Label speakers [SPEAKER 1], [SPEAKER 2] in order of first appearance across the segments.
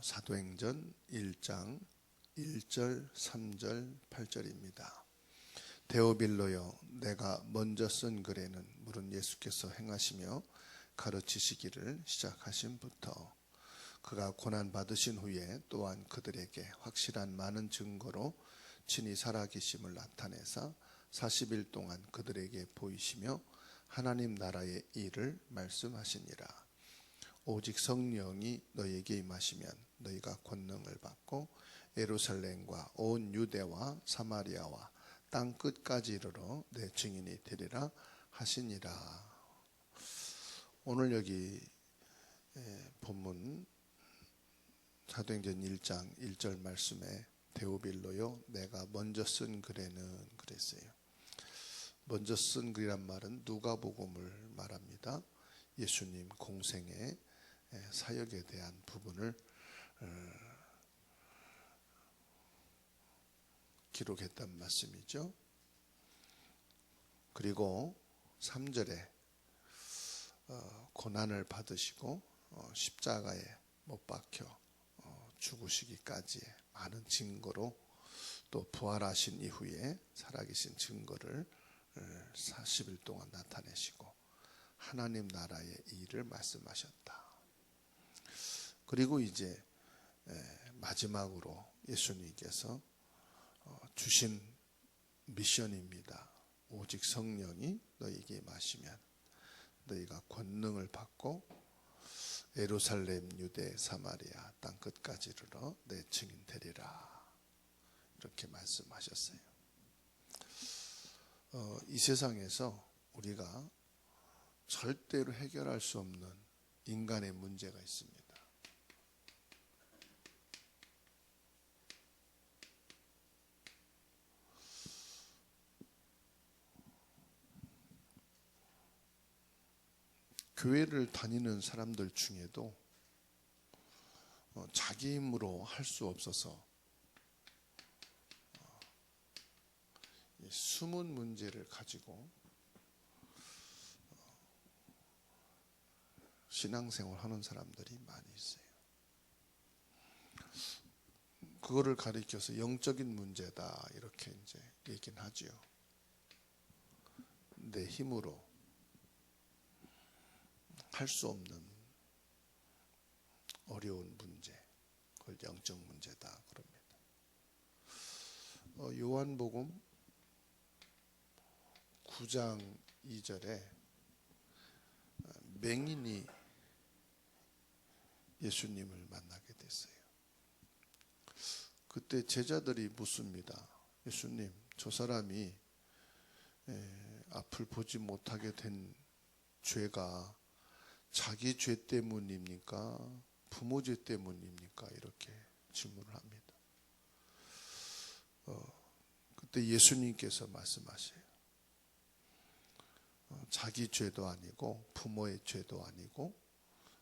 [SPEAKER 1] 사도행전 1장 1절, 3절, 8절입니다. 데오빌로여, 내가 먼저 쓴 글에는 물은 예수께서 행하시며 가르치시기를 시작하심부터 그가 고난받으신 후에 또한 그들에게 확실한 많은 증거로 친히 살아계심을 나타내사 40일 동안 그들에게 보이시며 하나님 나라의 일을 말씀하시니라. 오직 성령이 너희에게 임하시면 너희가 권능을 받고 예루살렘과 온 유대와 사마리아와 땅 끝까지 이르러 내 증인이 되리라 하시니라. 오늘 여기 본문 사도행전 1장 1절 말씀에 데오빌로요, 내가 먼저 쓴 글에는 그랬어요. 먼저 쓴 글이란 말은 누가복음을 말합니다. 예수님 공생의 사역에 대한 부분을 기록했단 말씀이죠. 그리고 3절에 고난을 받으시고 십자가에 못 박혀 죽으시기까지의 많은 증거로 또 부활하신 이후에 살아계신 증거를 40일 동안 나타내시고 하나님 나라의 일을 말씀하셨다. 그리고 이제 마지막으로 예수님께서 주신 미션입니다. 오직 성령이 너희에게 임하시면 너희가 권능을 받고 예루살렘, 유대, 사마리아 땅 끝까지 이르러 내 증인 되리라. 이렇게 말씀하셨어요. 이 세상에서 우리가 절대로 해결할 수 없는 인간의 문제가 있습니다. 교회를 다니는 사람들 중에도 자기 힘으로 할 수 없어서 숨은 문제를 가지고 신앙생활 하는 사람들이 많이 있어요. 그거를 가리켜서 영적인 문제다 이렇게 이제 얘기는 하죠. 내 힘으로 할 수 없는 어려운 문제, 그걸 영적 문제다 그럽니다. 요한복음 9장 2절에 맹인이 예수님을 만나게 됐어요. 그때 제자들이 묻습니다. 예수님, 저 사람이 앞을 보지 못하게 된 죄가 자기 죄 때문입니까? 부모 죄 때문입니까? 이렇게 질문을 합니다. 그때 예수님께서 말씀하세요. 자기 죄도 아니고 부모의 죄도 아니고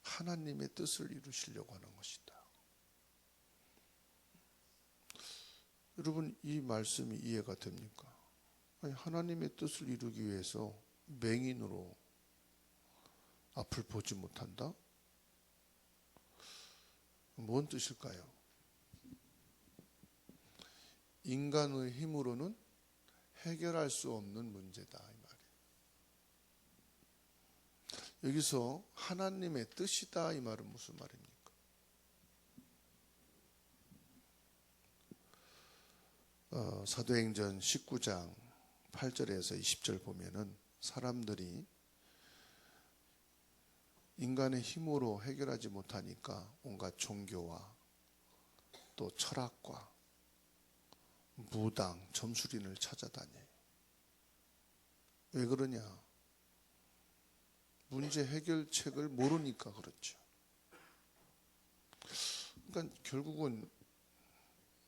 [SPEAKER 1] 하나님의 뜻을 이루시려고 하는 것이다. 여러분, 이 말씀이 이해가 됩니까? 아니, 하나님의 뜻을 이루기 위해서 맹인으로 앞을 보지 못한다? 뭔 뜻일까요? 인간의 힘으로는 해결할 수 없는 문제다 이 말이에요. 여기서 하나님의 뜻이다 이 말은 무슨 말입니까? 사도행전 19장 8절에서 20절 보면은 사람들이 인간의 힘으로 해결하지 못하니까 온갖 종교와 또 철학과 무당, 점술인을 찾아다녀요. 왜 그러냐? 문제 해결책을 모르니까 그렇죠. 그러니까 결국은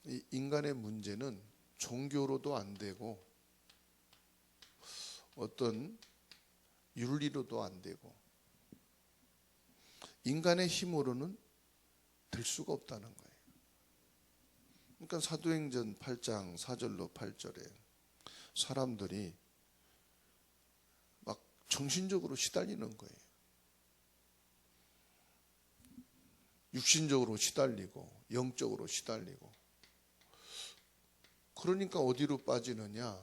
[SPEAKER 1] 이 인간의 문제는 종교로도 안 되고 어떤 윤리로도 안 되고 인간의 힘으로는 될 수가 없다는 거예요. 그러니까 사도행전 8장 4절로 8절에 사람들이 막 정신적으로 시달리는 거예요. 육신적으로 시달리고 영적으로 시달리고. 그러니까 어디로 빠지느냐?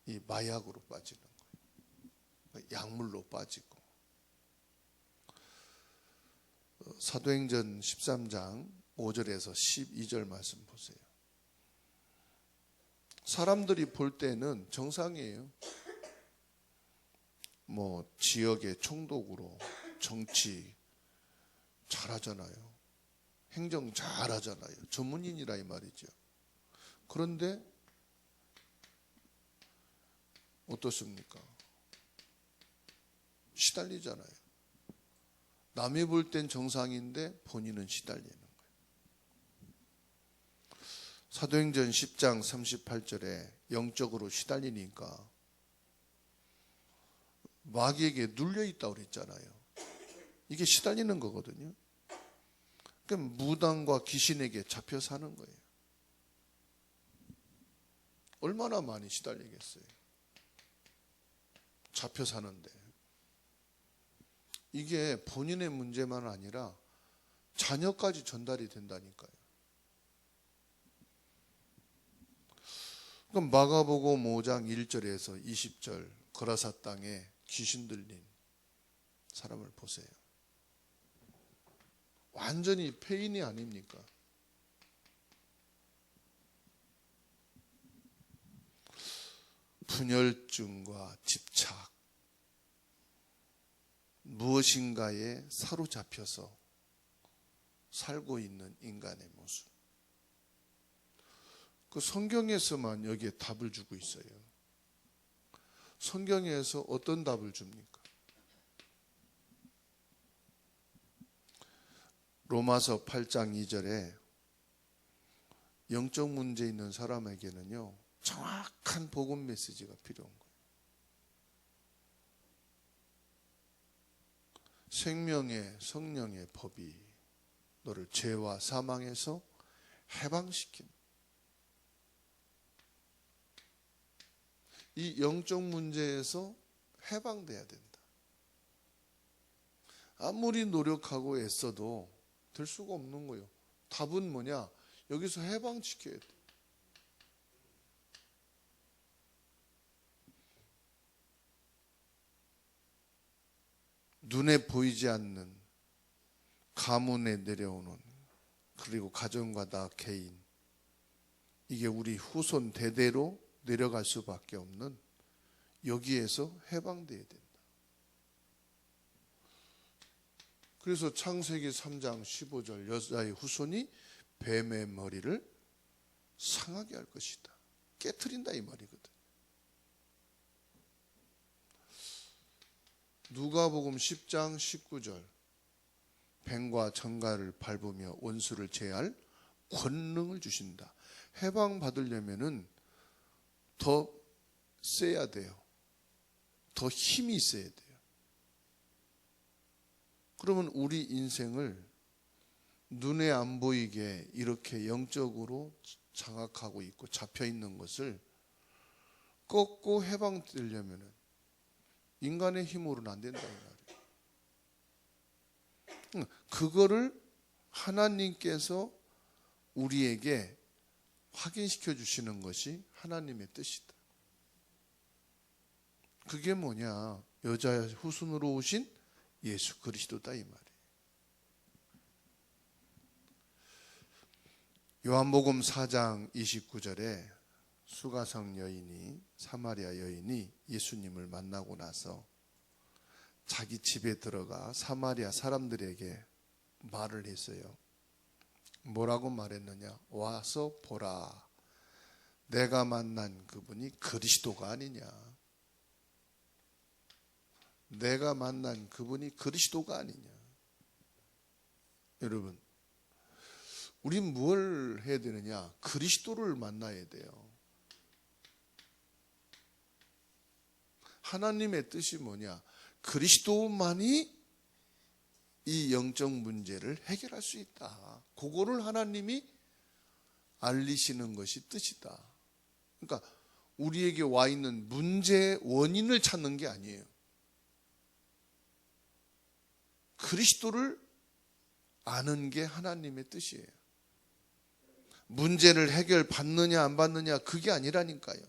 [SPEAKER 1] 이 마약으로 빠지는 거예요. 약물로 빠지고. 사도행전 13장 5절에서 12절 말씀 보세요. 사람들이 볼 때는 정상이에요. 뭐 지역의 총독으로 정치 잘하잖아요. 행정 잘하잖아요. 전문인이라 이 말이죠. 그런데 어떻습니까? 시달리잖아요. 남이 볼 땐 정상인데 본인은 시달리는 거예요. 사도행전 10장 38절에 영적으로 시달리니까 마귀에게 눌려있다고 그랬잖아요. 이게 시달리는 거거든요. 그러니까 무당과 귀신에게 잡혀 사는 거예요. 얼마나 많이 시달리겠어요. 잡혀 사는데. 이게 본인의 문제만 아니라 자녀까지 전달이 된다니까요. 그럼 마가복음 5장 1절에서 20절 거라사 땅에 귀신 들린 사람을 보세요. 완전히 폐인이 아닙니까? 분열증과 집착, 무엇인가에 사로잡혀서 살고 있는 인간의 모습. 그 성경에서만 여기에 답을 주고 있어요. 성경에서 어떤 답을 줍니까? 로마서 8장 2절에 영적 문제 있는 사람에게는요, 정확한 복음 메시지가 필요한 거예요. 생명의 성령의 법이 너를 죄와 사망에서 해방시킨다. 이 영적 문제에서 해방돼야 된다. 아무리 노력하고 애써도 될 수가 없는 거예요. 답은 뭐냐? 여기서 해방시켜야 돼. 눈에 보이지 않는 가문에 내려오는, 그리고 가정과 나 개인, 이게 우리 후손 대대로 내려갈 수밖에 없는, 여기에서 해방돼야 된다. 그래서 창세기 3장 15절 여자의 후손이 뱀의 머리를 상하게 할 것이다. 깨트린다 이 말이거든. 누가복음 10장 19절 뱀과 정갈을 밟으며 원수를 제할 권능을 주신다. 해방받으려면은 더 세야 돼요. 더 힘이 있어야 돼요. 그러면 우리 인생을 눈에 안 보이게 이렇게 영적으로 장악하고 있고 잡혀 있는 것을 꺾고 해방되려면은 인간의 힘으로는 안 된다 이 말이에요. 그거를 하나님께서 우리에게 확인시켜 주시는 것이 하나님의 뜻이다. 그게 뭐냐? 여자의 후손으로 오신 예수 그리스도다 이 말이에요. 요한복음 4장 29절에 수가성 여인이, 사마리아 여인이 예수님을 만나고 나서 자기 집에 들어가 사마리아 사람들에게 말을 했어요. 뭐라고 말했느냐? 와서 보라. 내가 만난 그분이 그리스도가 아니냐. 내가 만난 그분이 그리스도가 아니냐. 여러분, 우린 뭘 해야 되느냐? 그리스도를 만나야 돼요. 하나님의 뜻이 뭐냐? 그리스도만이 이 영적 문제를 해결할 수 있다. 그거를 하나님이 알리시는 것이 뜻이다. 그러니까 우리에게 와 있는 문제의 원인을 찾는 게 아니에요. 그리스도를 아는 게 하나님의 뜻이에요. 문제를 해결받느냐 안 받느냐 그게 아니라니까요.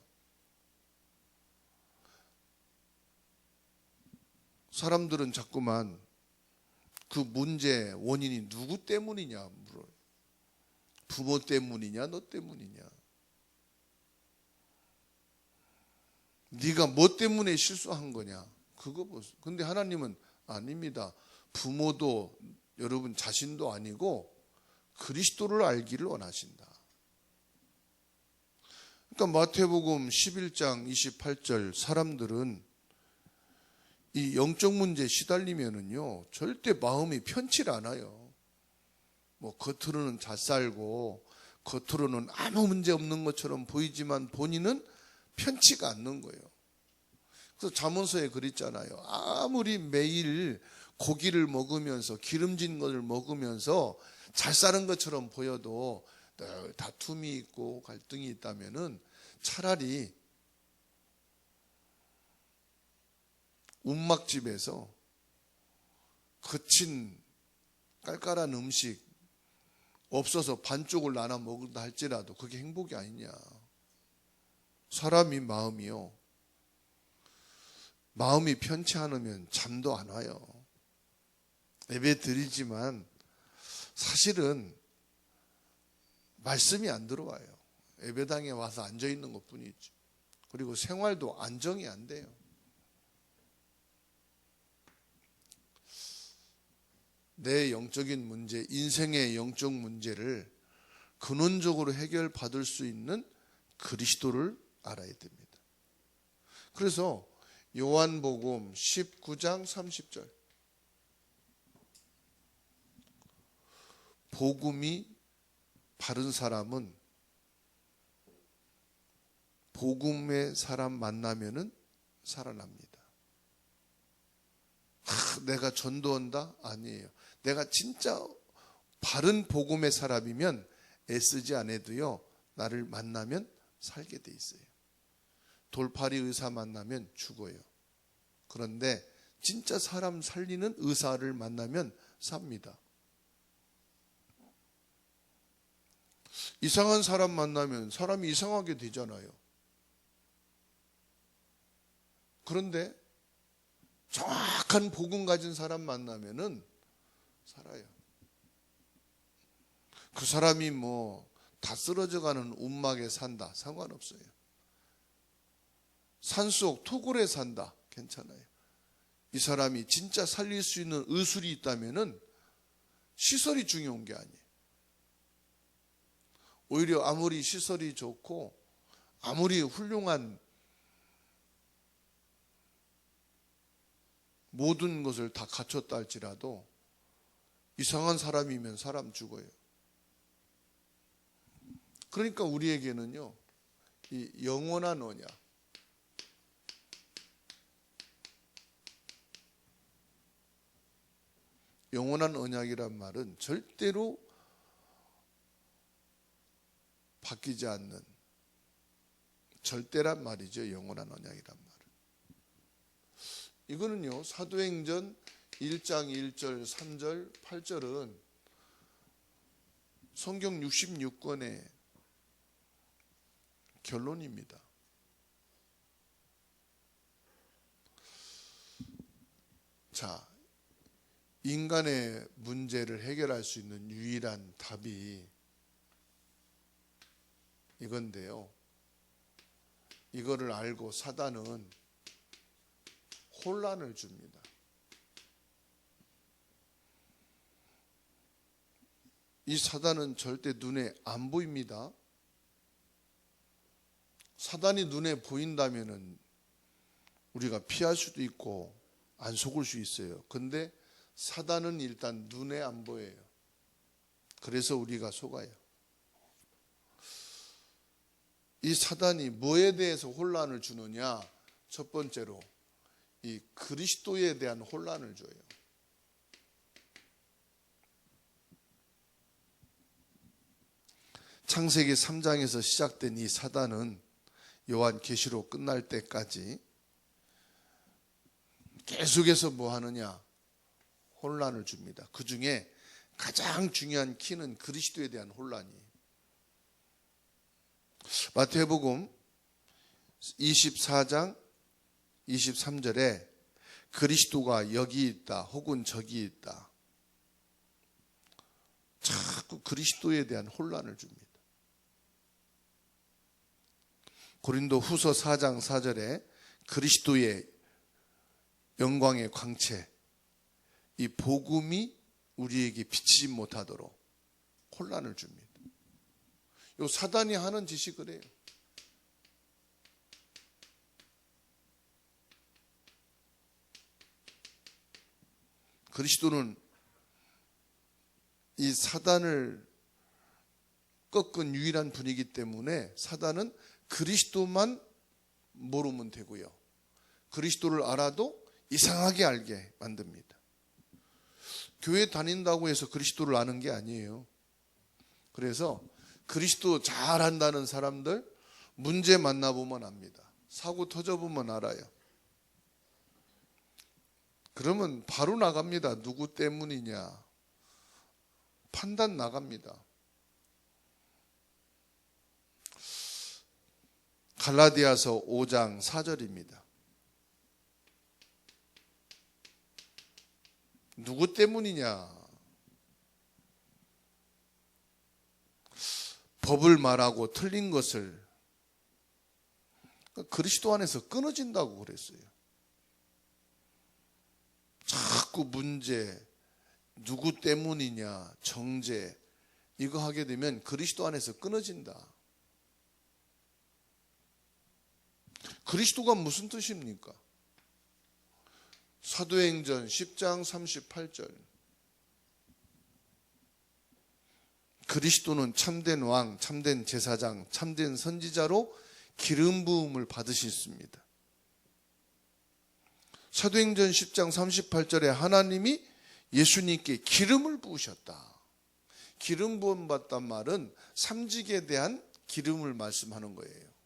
[SPEAKER 1] 사람들은 자꾸만 그 문제 원인이 누구 때문이냐 물어요. 부모 때문이냐 너 때문이냐. 네가 뭐 때문에 실수한 거냐 그거 보세요. 근데 하나님은 아닙니다. 부모도 여러분 자신도 아니고 그리스도를 알기를 원하신다. 그러니까 마태복음 11장 28절 사람들은 이 영적 문제에 시달리면은요 절대 마음이 편치 않아요. 뭐 겉으로는 잘 살고 겉으로는 아무 문제 없는 것처럼 보이지만 본인은 편치가 않는 거예요. 그래서 잠언서에 그랬잖아요. 아무리 매일 고기를 먹으면서 기름진 것을 먹으면서 잘 사는 것처럼 보여도 다툼이 있고 갈등이 있다면은 차라리 움막집에서 거친 깔깔한 음식 없어서 반쪽을 나눠 먹는다 할지라도 그게 행복이 아니냐. 사람이 마음이 편치 않으면 잠도 안 와요. 예배 드리지만 사실은 말씀이 안 들어와요. 예배당에 와서 앉아 있는 것 뿐이죠. 그리고 생활도 안정이 안 돼요. 내 영적인 문제, 인생의 영적 문제를 근원적으로 해결받을 수 있는 그리스도를 알아야 됩니다. 그래서 요한복음 19장 30절 복음이 바른 사람은 복음의 사람 만나면은 살아납니다. 내가 전도한다? 아니에요. 내가 진짜 바른 복음의 사람이면 애쓰지 않아도요 나를 만나면 살게 돼 있어요. 돌팔이 의사 만나면 죽어요. 그런데 진짜 사람 살리는 의사를 만나면 삽니다. 이상한 사람 만나면 사람이 이상하게 되잖아요. 그런데 정확한 복음 가진 사람 만나면은 살아요. 그 사람이 뭐 다 쓰러져가는 움막에 산다 상관없어요. 산속 토굴에 산다 괜찮아요. 이 사람이 진짜 살릴 수 있는 의술이 있다면은 시설이 중요한 게 아니에요. 오히려 아무리 시설이 좋고 아무리 훌륭한 모든 것을 다 갖췄다 할지라도 이상한 사람이면 사람 죽어요. 그러니까 우리에게는요 이 영원한 언약, 영원한 언약이란 말은 절대로 바뀌지 않는 절대란 말이죠. 영원한 언약이란 말은. 이거는요 사도행전 1장 1절 3절 8절은 성경 66권의 결론입니다. 자, 인간의 문제를 해결할 수 있는 유일한 답이 이건데요. 이거를 알고 사단은 혼란을 줍니다. 이 사단은 절대 눈에 안 보입니다. 사단이 눈에 보인다면은 우리가 피할 수도 있고 안 속을 수 있어요. 근데 사단은 일단 눈에 안 보여요. 그래서 우리가 속아요. 이 사단이 뭐에 대해서 혼란을 주느냐? 첫 번째로 이 그리스도에 대한 혼란을 줘요. 창세기 3장에서 시작된 이 사단은 요한계시록 끝날 때까지 계속해서 뭐 하느냐? 혼란을 줍니다. 그 중에 가장 중요한 키는 그리스도에 대한 혼란이에요. 마태복음 24장 23절에 그리스도가 여기 있다 혹은 저기 있다. 자꾸 그리스도에 대한 혼란을 줍니다. 고린도 후서 4장 4절에 그리스도의 영광의 광채, 이 복음이 우리에게 비치지 못하도록 혼란을 줍니다. 요 사단이 하는 짓이 그래요. 그리스도는 이 사단을 꺾은 유일한 분이기 때문에 사단은 그리스도만 모르면 되고요. 그리스도를 알아도 이상하게 알게 만듭니다. 교회 다닌다고 해서 그리스도를 아는 게 아니에요. 그래서 그리스도 잘 안다는 사람들 문제 만나보면 압니다. 사고 터져보면 알아요. 그러면 바로 나갑니다. 누구 때문이냐. 판단 나갑니다. 갈라디아서 5장 4절입니다. 누구 때문이냐? 법을 말하고 틀린 것을 그리스도 안에서 끊어진다고 그랬어요. 자꾸 문제, 누구 때문이냐, 정죄 이거 하게 되면 그리스도 안에서 끊어진다. 그리스도가 무슨 뜻입니까? 사도행전 10장 38절. 그리스도는 참된 왕, 참된 제사장, 참된 선지자로 기름 부음을 받으셨습니다. 사도행전 10장 38절에 하나님이 예수님께 기름을 부으셨다. 기름 부음 받단 말은 삼직에 대한 기름을 말씀하는 거예요.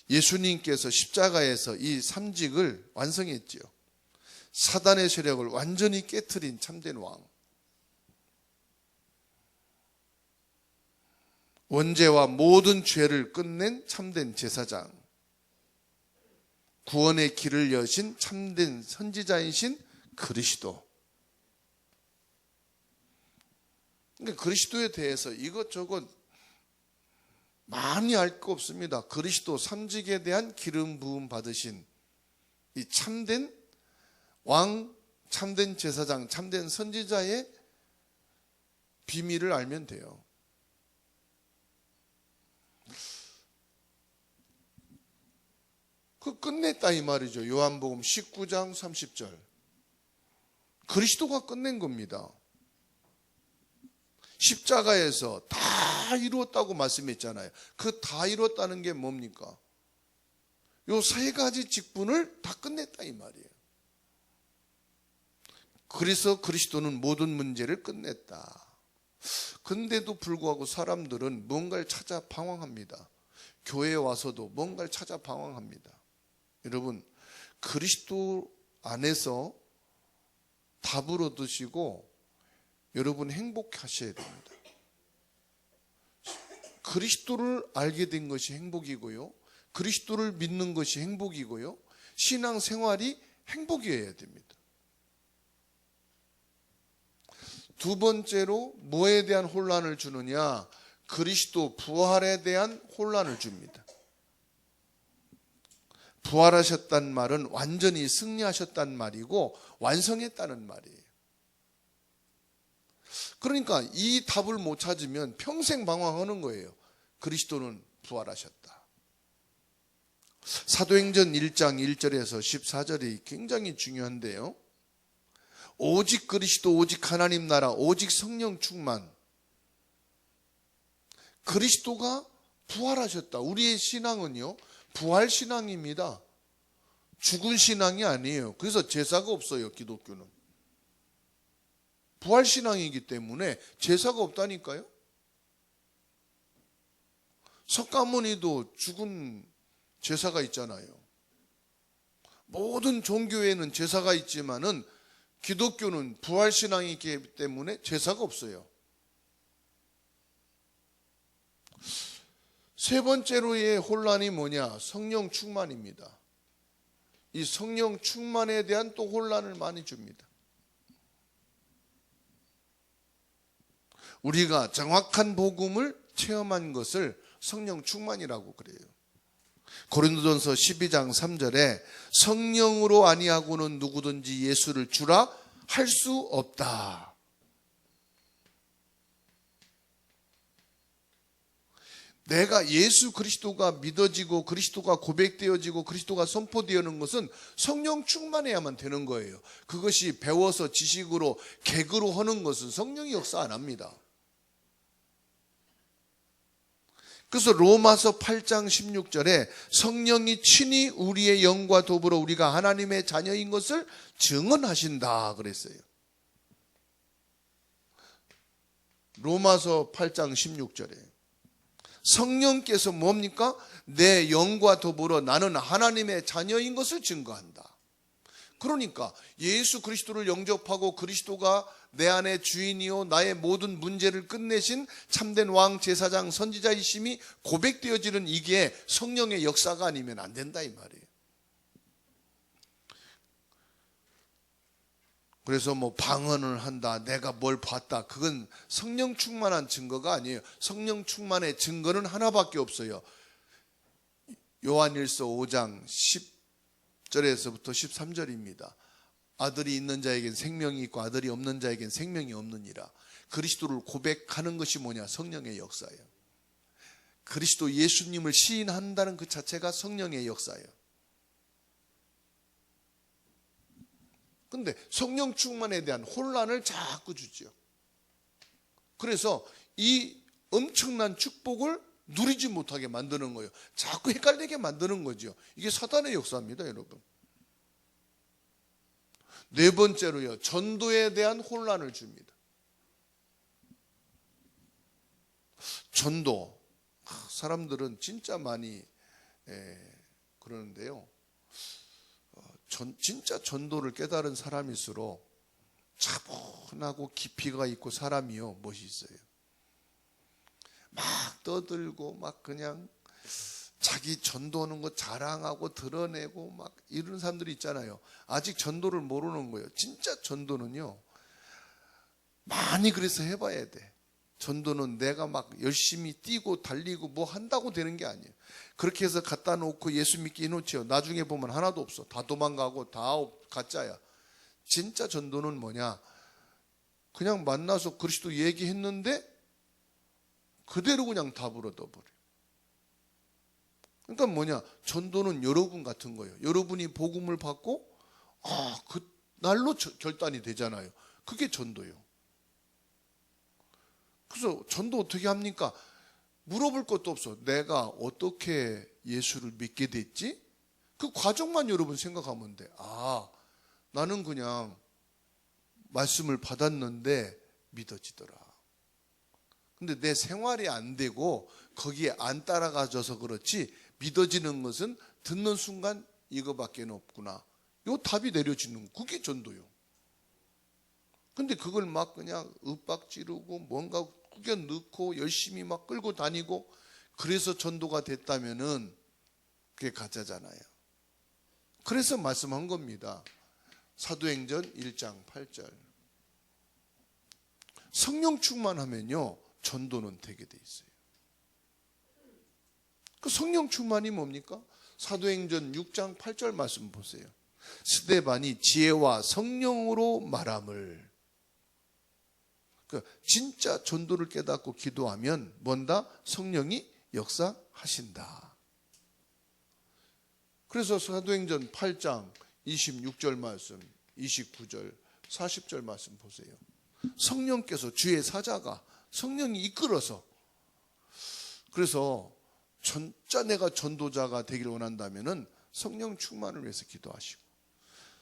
[SPEAKER 1] 예수님께서 십자가에서 이 삼직을 완성했지요. 사단의 세력을 완전히 깨트린 참된 왕. 원죄와 모든 죄를 끝낸 참된 제사장. 구원의 길을 여신 참된 선지자이신 그리스도. 그러니까 그리스도에 대해서 이것저것 많이 알 거 없습니다. 그리스도 삼직에 대한 기름 부음 받으신 이 참된 왕, 참된 제사장, 참된 선지자의 비밀을 알면 돼요. 그 끝냈다 이 말이죠. 요한복음 19장 30절. 그리스도가 끝낸 겁니다. 십자가에서 다 이루었다고 말씀했잖아요. 그 다 이루었다는 게 뭡니까? 요 세 가지 직분을 다 끝냈다 이 말이에요. 그래서 그리스도는 모든 문제를 끝냈다. 근데도 불구하고 사람들은 뭔가를 찾아 방황합니다. 교회에 와서도 뭔가를 찾아 방황합니다. 여러분, 그리스도 안에서 답을 얻으시고 여러분 행복하셔야 됩니다. 그리스도를 알게 된 것이 행복이고요. 그리스도를 믿는 것이 행복이고요. 신앙생활이 행복이어야 됩니다. 두 번째로 뭐에 대한 혼란을 주느냐? 그리스도 부활에 대한 혼란을 줍니다. 부활하셨단 말은 완전히 승리하셨단 말이고 완성했다는 말이에요. 그러니까 이 답을 못 찾으면 평생 방황하는 거예요. 그리스도는 부활하셨다. 사도행전 1장 1절에서 14절이 굉장히 중요한데요. 오직 그리스도, 오직 하나님 나라, 오직 성령 충만. 그리스도가 부활하셨다. 우리의 신앙은요, 부활 신앙입니다. 죽은 신앙이 아니에요. 그래서 제사가 없어요, 기독교는. 부활 신앙이기 때문에 제사가 없다니까요. 석가모니도 죽은 제사가 있잖아요. 모든 종교에는 제사가 있지만은 기독교는 부활신앙이기 때문에 제사가 없어요. 세 번째로의 혼란이 뭐냐? 성령 충만입니다. 이 성령 충만에 대한 또 혼란을 많이 줍니다. 우리가 정확한 복음을 체험한 것을 성령 충만이라고 그래요. 고린도전서 12장 3절에 성령으로 아니하고는 누구든지 예수를 주라 할 수 없다. 내가 예수 그리스도가 믿어지고 그리스도가 고백되어지고 그리스도가 선포되는 것은 성령 충만해야만 되는 거예요. 그것이 배워서 지식으로 개그로 하는 것은 성령이 역사 안 합니다. 그래서 로마서 8장 16절에 성령이 친히 우리의 영과 더불어 우리가 하나님의 자녀인 것을 증언하신다 그랬어요. 로마서 8장 16절에 성령께서 뭡니까? 내 영과 더불어 나는 하나님의 자녀인 것을 증거한다. 그러니까 예수 그리스도를 영접하고 그리스도가 내 안의 주인이요 나의 모든 문제를 끝내신 참된 왕 제사장 선지자이심이 고백되어지는 이게 성령의 역사가 아니면 안 된다 이 말이에요. 그래서 뭐 방언을 한다, 내가 뭘 봤다, 그건 성령 충만한 증거가 아니에요. 성령 충만의 증거는 하나밖에 없어요. 요한일서 5장 10절에서부터 13절입니다. 아들이 있는 자에겐 생명이 있고 아들이 없는 자에겐 생명이 없느니라. 그리스도를 고백하는 것이 뭐냐? 성령의 역사예요. 그리스도 예수님을 시인한다는 그 자체가 성령의 역사예요. 근데 성령 충만에 대한 혼란을 자꾸 주죠. 그래서 이 엄청난 축복을 누리지 못하게 만드는 거예요. 자꾸 헷갈리게 만드는 거죠. 이게 사단의 역사입니다, 여러분. 네 번째로요, 전도에 대한 혼란을 줍니다. 전도, 사람들은 진짜 많이 그러는데요. 진짜 전도를 깨달은 사람일수록 차분하고 깊이가 있고 사람이요 멋있어요. 막 떠들고 막 그냥 자기 전도하는 거 자랑하고 드러내고 막 이런 사람들이 있잖아요. 아직 전도를 모르는 거예요. 진짜 전도는요 많이 그래서 해봐야 돼. 전도는 내가 막 열심히 뛰고 달리고 뭐 한다고 되는 게 아니에요. 그렇게 해서 갖다 놓고 예수 믿기 해놓지요. 나중에 보면 하나도 없어. 다 도망가고 다 가짜야. 진짜 전도는 뭐냐? 그냥 만나서 그리스도 얘기했는데 그대로 그냥 답을 얻어버려. 그러니까 뭐냐? 전도는 여러분 같은 거예요. 여러분이 복음을 받고 그 날로 결단이 되잖아요. 그게 전도예요. 그래서 전도 어떻게 합니까? 물어볼 것도 없어. 내가 어떻게 예수를 믿게 됐지? 그 과정만 여러분 생각하면 돼. 나는 그냥 말씀을 받았는데 믿어지더라. 근데 내 생활이 안 되고 거기에 안 따라가져서 그렇지 믿어지는 것은 듣는 순간 이거밖에 없구나. 요 답이 내려지는 거. 그게 전도요. 근데 그걸 막 그냥 윽박지르고 뭔가 꾸겨 넣고 열심히 막 끌고 다니고 그래서 전도가 됐다면은 그게 가짜잖아요. 그래서 말씀한 겁니다. 사도행전 1장 8절. 성령 충만하면요 전도는 되게 돼 있어요. 그 성령 충만이 뭡니까? 사도행전 6장 8절 말씀 보세요. 스데반이 지혜와 성령으로 말함을. 진짜 전도를 깨닫고 기도하면 뭔다? 성령이 역사하신다. 그래서 사도행전 8장 26절 말씀, 29절, 40절 말씀 보세요. 성령께서 주의 사자가 성령이 이끌어서, 그래서 진짜 내가 전도자가 되기를 원한다면은 성령 충만을 위해서 기도하시고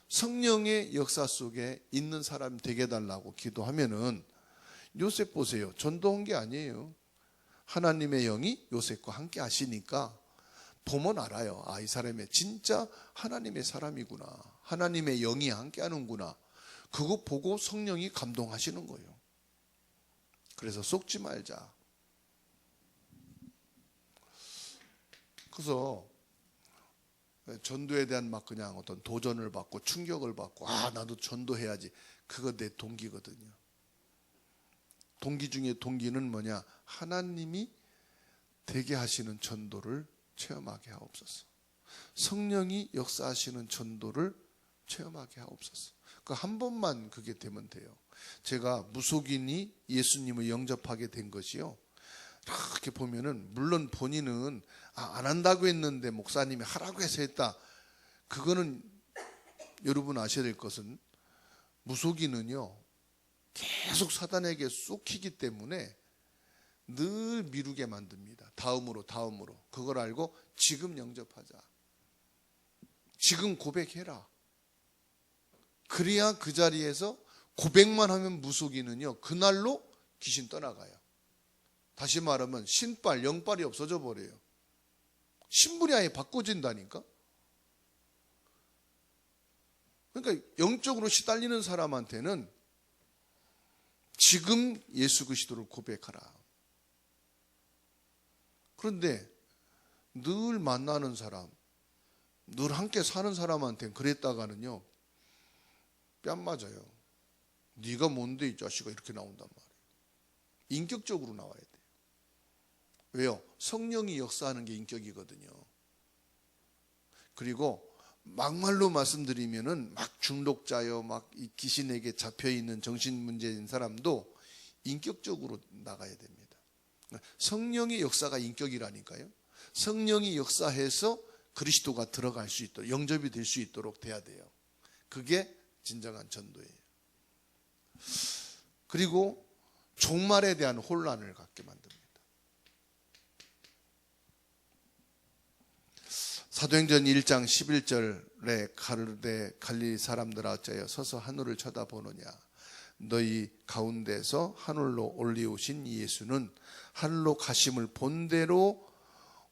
[SPEAKER 1] 성령의 역사 속에 있는 사람 되게 해달라고 기도하면은, 요셉 보세요. 전도한 게 아니에요. 하나님의 영이 요셉과 함께 하시니까 보면 알아요. 이 사람이 진짜 하나님의 사람이구나. 하나님의 영이 함께 하는구나. 그거 보고 성령이 감동하시는 거예요. 그래서 속지 말자. 그래서 전도에 대한 막 그냥 어떤 도전을 받고 충격을 받고 나도 전도해야지. 그거 내 동기거든요. 동기 중에 동기는 뭐냐? 하나님이 되게 하시는 전도를 체험하게 하옵소서. 성령이 역사하시는 전도를 체험하게 하옵소서. 그 한 번만 그게 되면 돼요. 제가 무속인이 예수님을 영접하게 된 것이요, 이렇게 보면은 물론 본인은 안 한다고 했는데 목사님이 하라고 해서 했다. 그거는 여러분 아셔야 될 것은 무속인은요 계속 사단에게 쏘키기 때문에 늘 미루게 만듭니다. 다음으로. 그걸 알고 지금 영접하자. 지금 고백해라. 그래야 그 자리에서 고백만 하면 무속인은요 그날로 귀신 떠나가요. 다시 말하면 신발, 영발이 없어져 버려요. 신분이 아예 바꿔진다니까. 그러니까 영적으로 시달리는 사람한테는 지금 예수 그리스도를 고백하라. 그런데 늘 만나는 사람, 늘 함께 사는 사람한테는 그랬다가는요 뺨 맞아요. 네가 뭔데 이 자식아, 이렇게 나온단 말이에요. 인격적으로 나와야 돼요. 왜요? 성령이 역사하는 게 인격이거든요. 그리고 막말로 말씀드리면은 막 중독자요, 막 이 귀신에게 잡혀 있는 정신 문제인 사람도 인격적으로 나가야 됩니다. 성령의 역사가 인격이라니까요. 성령이 역사해서 그리스도가 들어갈 수 있도록, 영접이 될 수 있도록 돼야 돼요. 그게 진정한 전도예요. 그리고 종말에 대한 혼란을 갖게 만듭니다. 사도행전 1장 11절에 가르되 갈릴리 사람들아 어찌하여 서서 하늘을 쳐다보느냐. 너희 가운데서 하늘로 올리우신 예수는 하늘로 가심을 본대로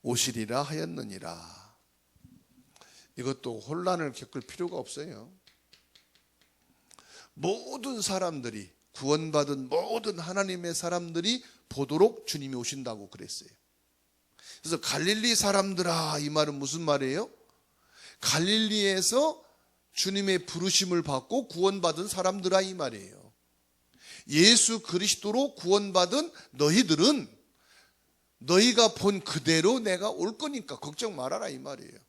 [SPEAKER 1] 오시리라 하였느니라. 이것도 혼란을 겪을 필요가 없어요. 모든 사람들이, 구원받은 모든 하나님의 사람들이 보도록 주님이 오신다고 그랬어요. 그래서 갈릴리 사람들아, 이 말은 무슨 말이에요? 갈릴리에서 주님의 부르심을 받고 구원받은 사람들아, 이 말이에요. 예수 그리스도로 구원받은 너희들은 너희가 본 그대로 내가 올 거니까 걱정 말아라, 이 말이에요.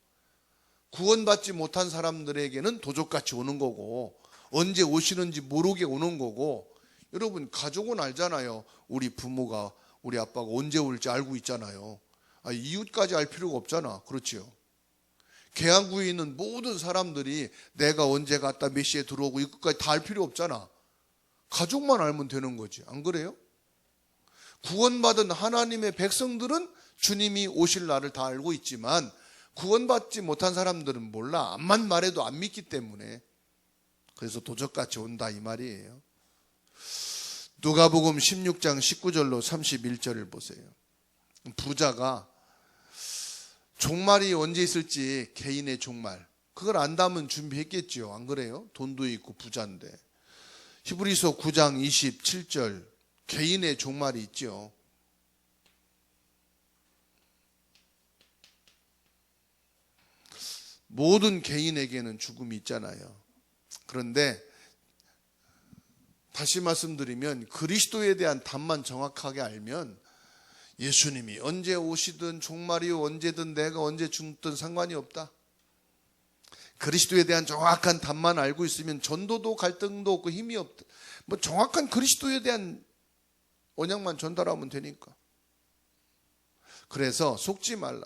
[SPEAKER 1] 구원받지 못한 사람들에게는 도적같이 오는 거고, 언제 오시는지 모르게 오는 거고. 여러분, 가족은 알잖아요. 우리 부모가, 우리 아빠가 언제 올지 알고 있잖아요. 이웃까지 알 필요가 없잖아. 그렇지요? 계양구에 있는 모든 사람들이 내가 언제 갔다 몇 시에 들어오고 이것까지 다 알 필요 없잖아. 가족만 알면 되는 거지. 안 그래요? 구원받은 하나님의 백성들은 주님이 오실 날을 다 알고 있지만 구원받지 못한 사람들은 몰라. 암만 말해도 안 믿기 때문에. 그래서 도적같이 온다, 이 말이에요. 누가복음 16장 19절로 31절을 보세요. 부자가 종말이 언제 있을지, 개인의 종말, 그걸 안다면 준비했겠지요. 안 그래요? 돈도 있고 부자인데. 히브리서 9장 27절, 개인의 종말이 있죠. 모든 개인에게는 죽음이 있잖아요. 그런데 다시 말씀드리면 그리스도에 대한 답만 정확하게 알면 예수님이 언제 오시든 종말이 언제든 내가 언제 죽든 상관이 없다. 그리스도에 대한 정확한 답만 알고 있으면 전도도 갈등도 없고 힘이 없다. 뭐 정확한 그리스도에 대한 언약만 전달하면 되니까. 그래서 속지 말라.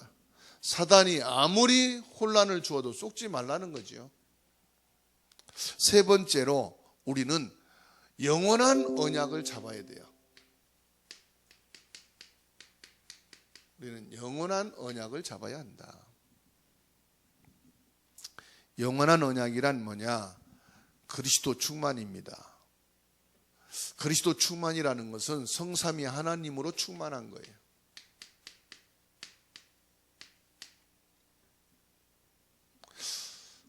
[SPEAKER 1] 사단이 아무리 혼란을 주어도 속지 말라는 거지요. 세 번째로 우리는 영원한 언약을 잡아야 돼요. 우리는 영원한 언약을 잡아야 한다. 영원한 언약이란 뭐냐? 그리스도 충만입니다. 그리스도 충만이라는 것은 성삼위 하나님으로 충만한 거예요.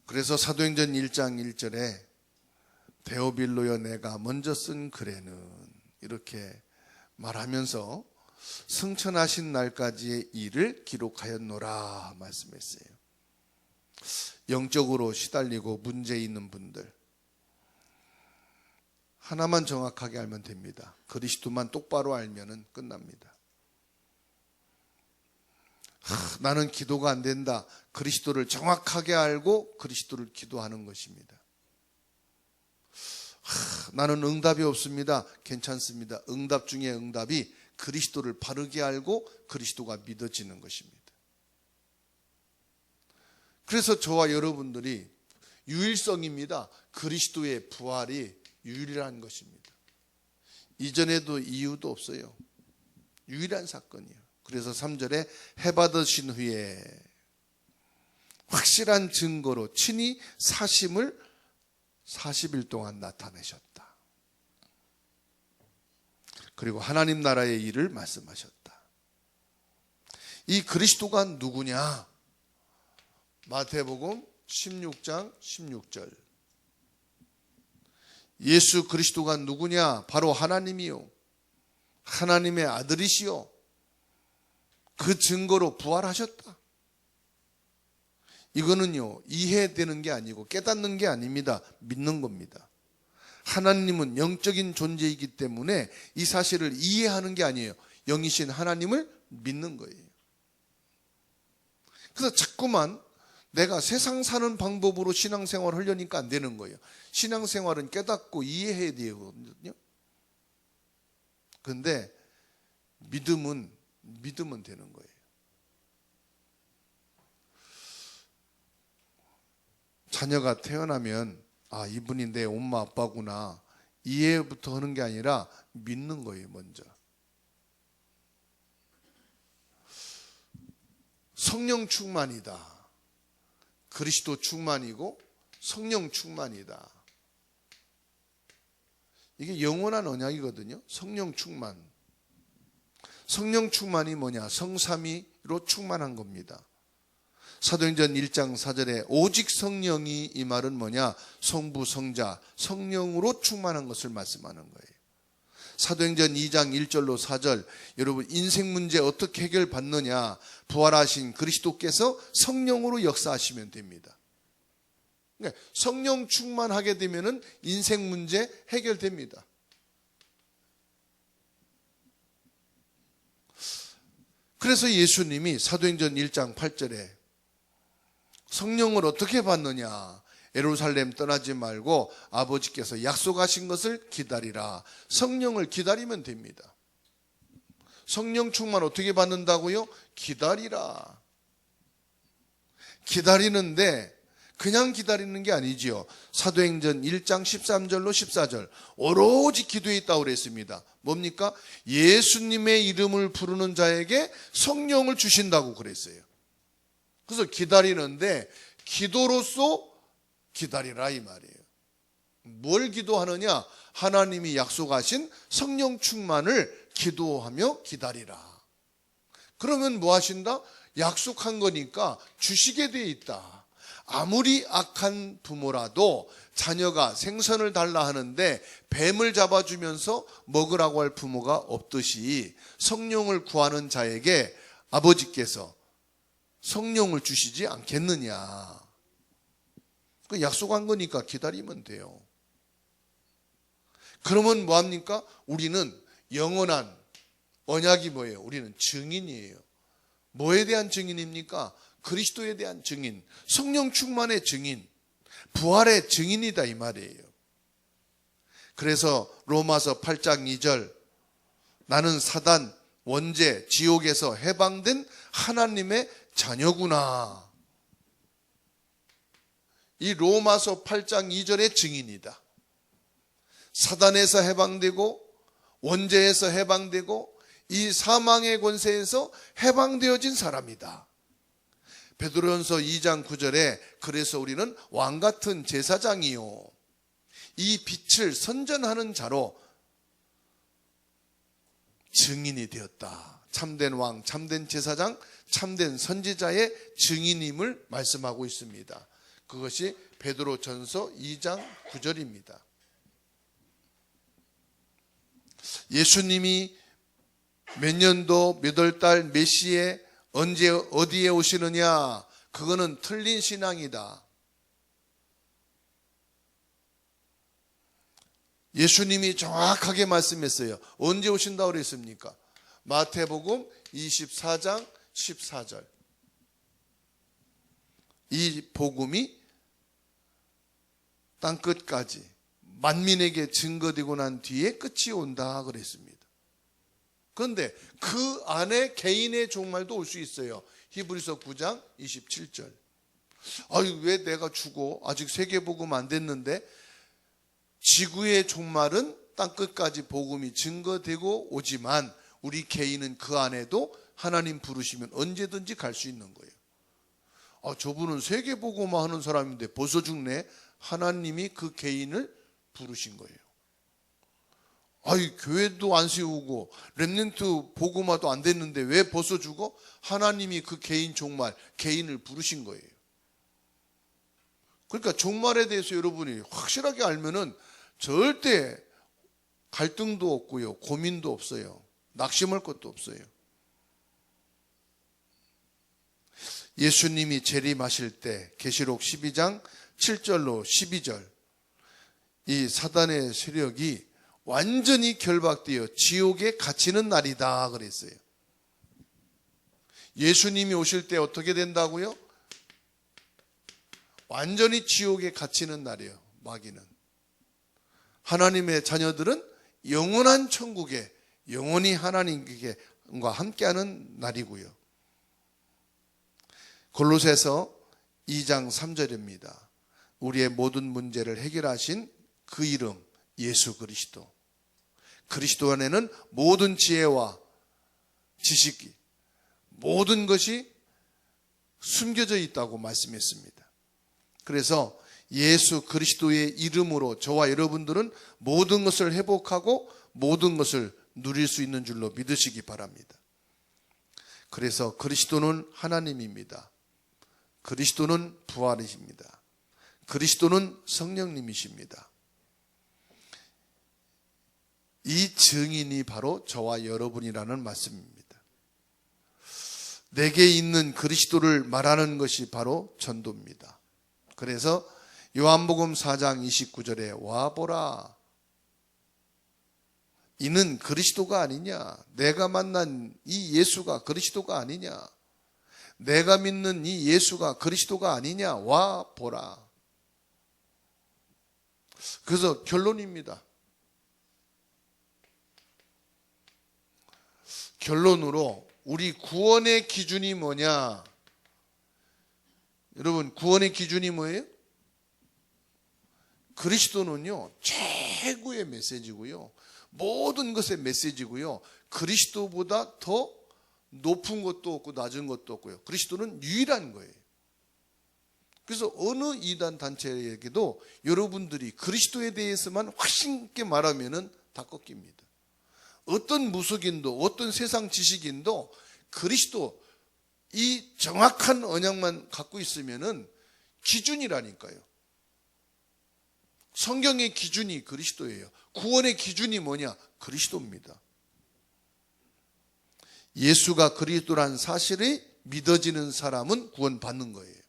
[SPEAKER 1] 그래서 사도행전 1장 1절에 데오빌로여 내가 먼저 쓴 글에는 이렇게 말하면서 승천하신 날까지의 일을 기록하였노라 말씀했어요. 영적으로 시달리고 문제 있는 분들 하나만 정확하게 알면 됩니다. 그리스도만 똑바로 알면 끝납니다. 나는 기도가 안 된다. 그리스도를 정확하게 알고 그리스도를 기도하는 것입니다. 나는 응답이 없습니다. 괜찮습니다. 응답 중에 응답이 그리스도를 바르게 알고 그리스도가 믿어지는 것입니다. 그래서 저와 여러분들이 유일성입니다. 그리스도의 부활이 유일한 것입니다. 이전에도 이유도 없어요. 유일한 사건이에요. 그래서 3절에 해받으신 후에 확실한 증거로 친히 사심을 40일 동안 나타내셨다. 그리고 하나님 나라의 일을 말씀하셨다. 이 그리스도가 누구냐? 마태복음 16장 16절. 예수 그리스도가 누구냐? 바로 하나님이요. 하나님의 아들이시요. 그 증거로 부활하셨다. 이거는요, 이해되는 게 아니고 깨닫는 게 아닙니다. 믿는 겁니다. 하나님은 영적인 존재이기 때문에 이 사실을 이해하는 게 아니에요. 영이신 하나님을 믿는 거예요. 그래서 자꾸만 내가 세상 사는 방법으로 신앙생활을 하려니까 안 되는 거예요. 신앙생활은 깨닫고 이해해야 되거든요. 그런데 믿으면 되는 거예요. 자녀가 태어나면 아, 이분이 내 엄마 아빠구나 이해부터 하는 게 아니라 믿는 거예요. 먼저 성령 충만이다. 그리스도 충만이고 성령 충만이다. 이게 영원한 언약이거든요. 성령 충만. 성령 충만이 뭐냐? 성삼위로 충만한 겁니다. 사도행전 1장 4절에 오직 성령이, 이 말은 뭐냐? 성부, 성자, 성령으로 충만한 것을 말씀하는 거예요. 사도행전 2장 1절로 4절, 여러분 인생 문제 어떻게 해결받느냐? 부활하신 그리스도께서 성령으로 역사하시면 됩니다. 그러니까 성령 충만하게 되면 인생 문제 해결됩니다. 그래서 예수님이 사도행전 1장 8절에 성령을 어떻게 받느냐? 예루살렘 떠나지 말고 아버지께서 약속하신 것을 기다리라. 성령을 기다리면 됩니다. 성령 충만 어떻게 받는다고요? 기다리라. 기다리는데 그냥 기다리는 게 아니지요. 사도행전 1장 13절로 14절 오로지 기도에 있다고 그랬습니다. 뭡니까? 예수님의 이름을 부르는 자에게 성령을 주신다고 그랬어요. 그래서 기다리는데 기도로서 기다리라 이 말이에요. 뭘 기도하느냐? 하나님이 약속하신 성령 충만을 기도하며 기다리라. 그러면 뭐 하신다? 약속한 거니까 주시게 돼 있다. 아무리 악한 부모라도 자녀가 생선을 달라 하는데 뱀을 잡아주면서 먹으라고 할 부모가 없듯이 성령을 구하는 자에게 아버지께서 성령을 주시지 않겠느냐. 그 약속한 거니까 기다리면 돼요. 그러면 뭐합니까? 우리는 영원한 언약이 뭐예요? 우리는 증인이에요. 뭐에 대한 증인입니까? 그리스도에 대한 증인, 성령 충만의 증인, 부활의 증인이다 이 말이에요. 그래서 로마서 8장 2절 나는 사단, 원죄, 지옥에서 해방된 하나님의 자녀구나. 이 로마서 8장 2절의 증인이다. 사단에서 해방되고 원죄에서 해방되고 이 사망의 권세에서 해방되어진 사람이다. 베드로전서 2장 9절에 그래서 우리는 왕같은 제사장이요 이 빛을 선전하는 자로 증인이 되었다. 참된 왕, 참된 제사장, 참된 선지자의 증인임을 말씀하고 있습니다. 그것이 베드로전서 2장 9절입니다. 예수님이 몇 년도, 몇 월 달, 몇 시에, 언제, 어디에 오시느냐, 그거는 틀린 신앙이다. 예수님이 정확하게 말씀했어요. 언제 오신다고 그랬습니까? 마태복음 24장 14절. 이 복음이 땅끝까지 만민에게 증거되고 난 뒤에 끝이 온다 그랬습니다. 그런데 그 안에 개인의 종말도 올 수 있어요. 히브리서 9장 27절. 아유, 왜 내가 죽어? 아직 세계복음 안 됐는데. 지구의 종말은 땅끝까지 복음이 증거되고 오지만 우리 개인은 그 안에도 하나님 부르시면 언제든지 갈 수 있는 거예요. 아, 저분은 세계복음 하는 사람인데 벌써 죽네. 하나님이 그 개인을 부르신 거예요. 아이, 교회도 안 세우고 렘넌트 복음화도 안 됐는데 왜 벌써 죽어? 하나님이 그 개인 종말, 개인을 부르신 거예요. 그러니까 종말에 대해서 여러분이 확실하게 알면은 절대 갈등도 없고요, 고민도 없어요, 낙심할 것도 없어요. 예수님이 재림하실 때 계시록 12장 7절로 12절, 이 사단의 세력이 완전히 결박되어 지옥에 갇히는 날이다 그랬어요. 예수님이 오실 때 어떻게 된다고요? 완전히 지옥에 갇히는 날이에요. 마귀는. 하나님의 자녀들은 영원한 천국에 영원히 하나님과 함께하는 날이고요. 골로새서 2장 3절입니다. 우리의 모든 문제를 해결하신 그 이름 예수 그리스도. 그리스도 안에는 모든 지혜와 지식이, 모든 것이 숨겨져 있다고 말씀했습니다. 그래서 예수 그리스도의 이름으로 저와 여러분들은 모든 것을 회복하고 모든 것을 누릴 수 있는 줄로 믿으시기 바랍니다. 그래서 그리스도는 하나님입니다. 그리스도는 부활이십니다. 그리스도는 성령님이십니다. 이 증인이 바로 저와 여러분이라는 말씀입니다. 내게 있는 그리스도를 말하는 것이 바로 전도입니다. 그래서 요한복음 4장 29절에 와보라, 이는 그리스도가 아니냐, 내가 만난 이 예수가 그리스도가 아니냐, 내가 믿는 이 예수가 그리스도가 아니냐, 와보라. 그래서 결론입니다. 결론으로 우리 구원의 기준이 뭐냐? 여러분, 구원의 기준이 뭐예요? 그리스도는요, 최고의 메시지고요, 모든 것의 메시지고요, 그리스도보다 더 높은 것도 없고 낮은 것도 없고요, 그리스도는 유일한 거예요. 그래서 어느 이단 단체에게도 여러분들이 그리스도에 대해서만 확신 있게 말하면은 다 꺾입니다. 어떤 무속인도 어떤 세상 지식인도 그리스도 이 정확한 언약만 갖고 있으면은 기준이라니까요. 성경의 기준이 그리스도예요. 구원의 기준이 뭐냐? 그리스도입니다. 예수가 그리스도란 사실이 믿어지는 사람은 구원받는 거예요.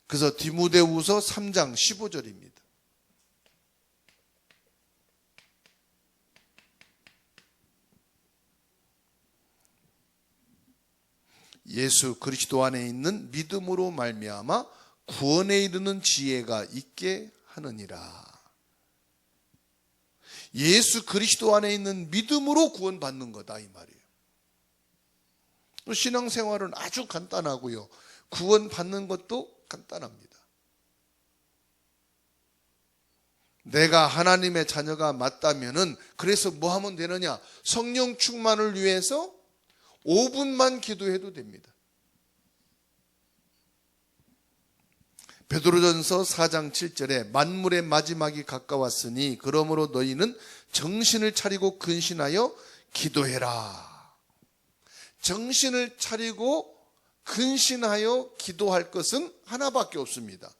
[SPEAKER 1] 그래서 디모데후서 3장 15절입니다. 예수 그리스도 안에 있는 믿음으로 말미암아 구원에 이르는 지혜가 있게 하느니라. 예수 그리스도 안에 있는 믿음으로 구원받는 거다 이 말이에요. 신앙생활은 아주 간단하고요, 구원받는 것도 간단합니다. 내가 하나님의 자녀가 맞다면은 그래서 뭐 하면 되느냐? 성령 충만을 위해서 5분만 기도해도 됩니다. 베드로전서 4장 7절에 만물의 마지막이 가까웠으니 그러므로 너희는 정신을 차리고 근신하여 기도해라. 정신을 차리고 근신하여 기도할 것은 하나밖에 없습니다.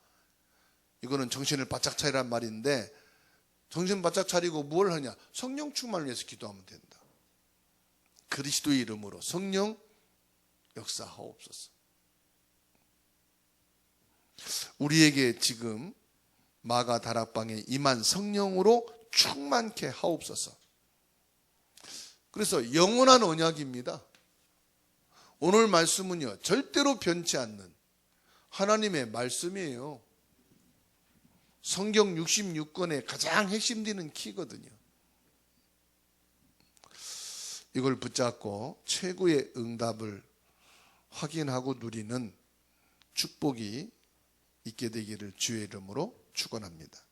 [SPEAKER 1] 이거는 정신을 바짝 차리란 말인데, 정신 바짝 차리고 뭘 하냐? 성령 충만을 위해서 기도하면 된다. 그리스도의 이름으로 성령 역사하옵소서. 우리에게 지금 마가 다락방에 임한 성령으로 충만케 하옵소서. 그래서 영원한 언약입니다. 오늘 말씀은요, 절대로 변치 않는 하나님의 말씀이에요. 성경 66권의 가장 핵심되는 키거든요. 이걸 붙잡고 최고의 응답을 확인하고 누리는 축복이 있게 되기를 주의 이름으로 축원합니다.